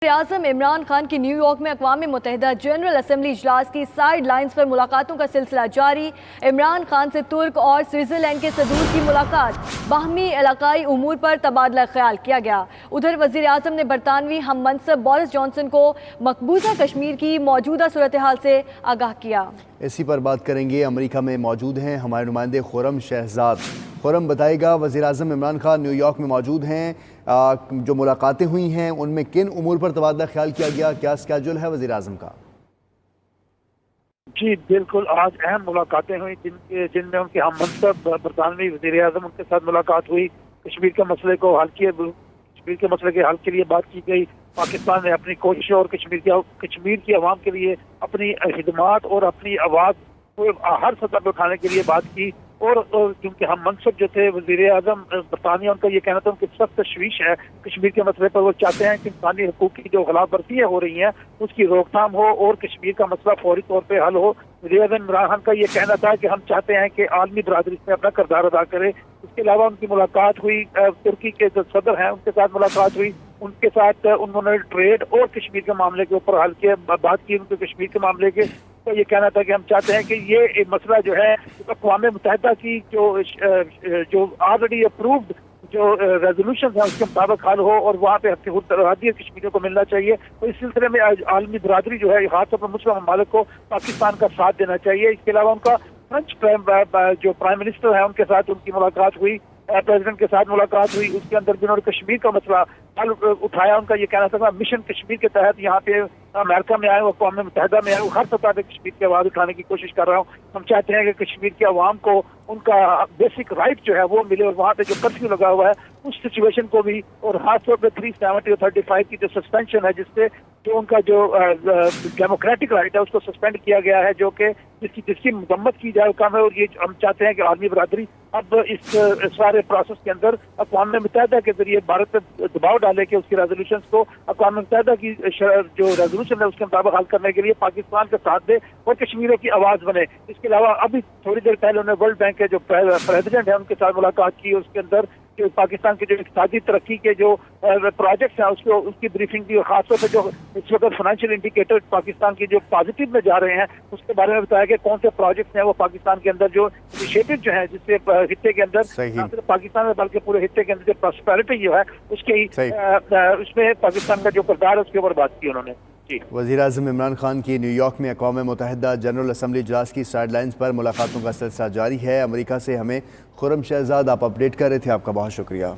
वज़ीर-ए-आज़म इमरान खान की new York में अक़वाम मुत्तहिदा जनरल असम्बली इजलास की साइड लाइन्स पर मुलाकातों का सिलसिला जारी। इमरान खान से तुर्क और स्विट्ज़रलैंड के सदूर की मुलाकात, बाहमी इलाकाई उमूर पर तबादला ख्याल किया गया। उधर वज़ीर-ए-आज़म ने बरतानवी हम मनसब बोरिस जॉनसन को मकबूजा कश्मीर की मौजूदा सूरत हाल से आगाह किया। इसी पर बात करेंगे। अमेरिका में मौजूद हैं हमारे नुमाइंदे खुर्रम शहजाद। खुर्रम, बताएगा वज़ीर-ए-आज़म इमरान खान न्यूयॉर्क में मौजूद हैं, जो मुलाकातें हुई हैं उनमें किन उमूर पर तबादला ख्याल किया गया, क्या स्केड्यूल है वज़ीर-ए-आज़म का? जी बिल्कुल, आज अहम मुलाकातें हुई जिनमें उनके हम मनसब बरतानवी वज़ीर-ए-आज़म उनके साथ मुलाकात हुई। कश्मीर के मसले को हल किए, कश्मीर के मसले के हल के लिए बात की गई। पाकिस्तान ने अपनी कोशिशों और कश्मीर की आवाम के लिए अपनी खिदमात और अपनी आवाज़ को हर सतह पर उठाने के लिए बात की। और क्योंकि हम मनसब जो थे वज़ीर-ए-आज़म बरतानिया, उनका ये कहना था उनकी सख्त तशवीश है कश्मीर के मसले पर। वो चाहते हैं कि इंसानी हकूक़ की जो खिलाफ वर्जियाँ हो रही हैं उसकी रोकथाम हो और कश्मीर का मसला फौरी तौर पर हल हो। वज़ीर-ए-आज़म इमरान खान का ये कहना था कि हम चाहते हैं कि आलमी बरादरी इसमें अपना किरदार अदा करे। इसके अलावा उनकी मुलाकात हुई तुर्की के जो सदर हैं उनके साथ मुलाकात हुई। उनके साथ उन्होंने ट्रेड और कश्मीर के मामले के ऊपर हल किया, बात की उनके कश्मीर के मामले के। तो ये कहना था कि हम चाहते हैं कि ये मसला जो है अक़वाम मुत्तहिदा की जो ऑलरेडी अप्रूव्ड जो रेजोल्यूशन है उसके मुताबिक हल हो और वहाँ पे हक़ कश्मीरियों को मिलना चाहिए। तो इस सिलसिले में आलमी बरादरी जो है खासतौर पर मुस्लिम ममालिक को पाकिस्तान का साथ देना चाहिए। इसके अलावा उनका फ्रेंच जो प्राइम मिनिस्टर है उनके साथ उनकी मुलाकात हुई, प्रेसिडेंट के साथ मुलाकात हुई। उसके अंदर भी उन्होंने कश्मीर का मसला हल उठाया। उनका ये कहना था मिशन कश्मीर के तहत यहाँ पे अमेरिका में आए, वो अक़वाम मुत्तहिदा में आए, वो हर सतह पे कश्मीर की आवाज़ उठाने की कोशिश कर रहा हूँ। हम चाहते हैं कि कश्मीर की आवाम को उनका बेसिक राइट जो है वो मिले और वहाँ पे जो कर्फ्यू लगा हुआ है उस सिचुएशन को भी, और खासतौर पर 370 और 35 की जो सस्पेंशन है जिससे जो उनका जो डेमोक्रेटिक राइट है उसको सस्पेंड किया गया है, जो कि जिसकी मजम्मत की जाए कम है। और ये हम चाहते हैं कि आलमी बरादरी अब इस सारे प्रोसेस के अंदर अक़वाम मुत्तहिदा के जरिए भारत पर दबाव डाले कि उसकी रेजोल्यूशन को अक़वाम मुत्तहिदा की जो रेजोल्यूशन है उसके मुताबिक हल करने के लिए पाकिस्तान का साथ दे और कश्मीरियों की आवाज़ बने। इसके अलावा अभी थोड़ी देर पहले उन्होंने वर्ल्ड बैंक के जो प्रेसिडेंट है उनके साथ मुलाकात की। उसके अंदर जो पाकिस्तान के जो इक़्तिसादी तरक्की के जो प्रोजेक्ट्स हैं उसकी ब्रीफिंग दी और खासतौर पर जो इस वक्त फाइनेंशियल इंडिकेटर पाकिस्तान की जो पॉजिटिव में जा रहे हैं उसके बारे में बताया कि कौन से प्रोजेक्ट्स हैं वो पाकिस्तान के अंदर जो इनिशिएटिव जो है जिससे खित्ते के अंदर न सिर्फ पाकिस्तान में बल्कि पूरे खित्ते के अंदर जो प्रॉस्पेरिटी जो है उसके उसमें पाकिस्तान का जो किरदार है उसके ऊपर बात की उन्होंने। वज़ीर-ए-आज़म इमरान खान की न्यूयॉर्क में अक़वाम मुत्तहिदा जनरल असम्बली इजलास की साइड लाइन्स पर मुलाकातों का सिलसिला जारी है। अमेरिका से हमें खुर्रम शहजाद आप अपडेट कर रहे थे, आपका बहुत शुक्रिया।